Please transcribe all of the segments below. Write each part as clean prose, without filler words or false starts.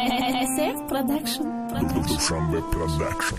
SF Production. Dushanbe Production.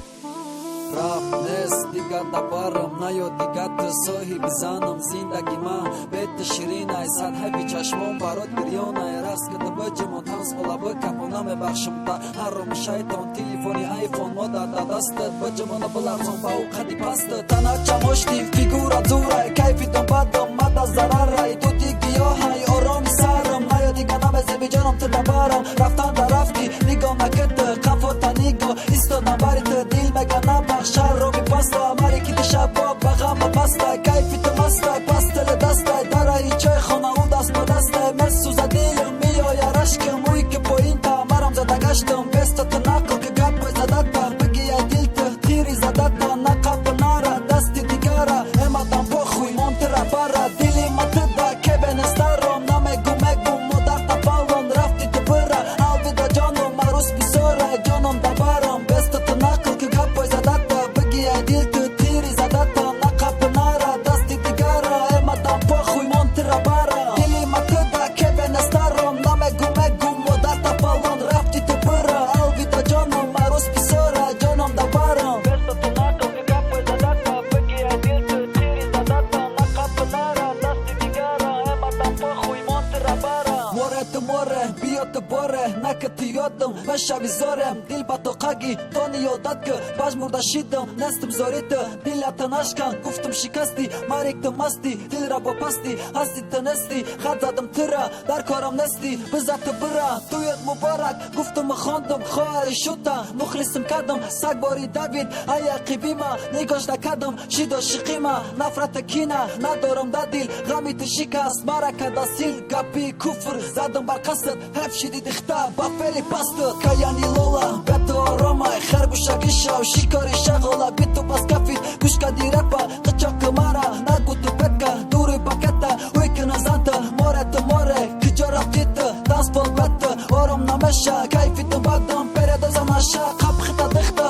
Rap نیست دیگر دبارم نیو دیگر تساهی بزنم زندگی من بیت شیرین ای صدحه بی چشمم برات گریان ای رقص کده بجمون تنس بالا بکپونم بخشم تا هرم شیطان تیلیفونی ایفون مادر در دستت بجمون بلرزم با او قدی پستت تنها چماشتی فیگورا زورای کیفی دم بدم مد ضرر ای تو دیگیاه های آرامی سرم نیو دیگر نمزی بی جانم تو دبارم رفتن در رفتی نگاه نکت قفاتا نگاه ایستادم باریت دیل مگنم شهر رو میپسته مری که شباب بغم بسته کیفی تو مسته پستل دسته درایی چه خانه او دست با دسته مسوزه دیلم میای رشکم روی که پایین تا مرم زده گشتم بسته تو نقل که گپ بای زده تا بگی ای دیل تو تیری زده تا نقب ناره دستی دیگره امادم با خوی منتره بره دیلی متده که بنسترم نمگو مدر تفلون رفتی تو بره الویدا جانم مروس بیساره جانم دبرم بسته تو نقل که گپ بای زده دیل تو تیری زده تا نقب ناره دستی دیگره امادم با خوی منتره بره دیلی متده که بنسترم نمگو مدر تفلون رفتی تو بره الویدا جانم مروس بیساره جانم دبرم بسته تو نقل که گپ بای زده تا بگی ای دیل تو تیری زده تا نقب ناره دستی دیگره امادم با خوی منتره بره موره تو موره بیا تو باره نکتی یادم من شوی زارم دیل با تو قگی تانی یادت که باز مرده شیدم نستم زاریت دیلت نشکن گفتم شکستی مریک تو مستی دیل را با پستی هستی تنستی خد زدم تره در کارم نستی بزد تو بره تویت مبارک گفتم خواندم خواهر شدم مخلصم کردم سگ باری دوید ای عقیبی ما نگاش نکردم شید و شقی ما نفرت کینه ندارم در دیل غمی تو شکست مرکه دستیل گپی کفر زدم بر قصد حف شدی دخته با فعلی پستت که یعنی لولا بتو آرامای خربوشگی شو شکاری شغاله بیتو بس کفید گوش کدی رپا قچاک مرا نگو تو پتکه دوری پاکته وی که نزنته ماره کجا رفتیت دست بال بته آرام نمشه کیفی تو بدم پرده زنشه قب خیطه دخته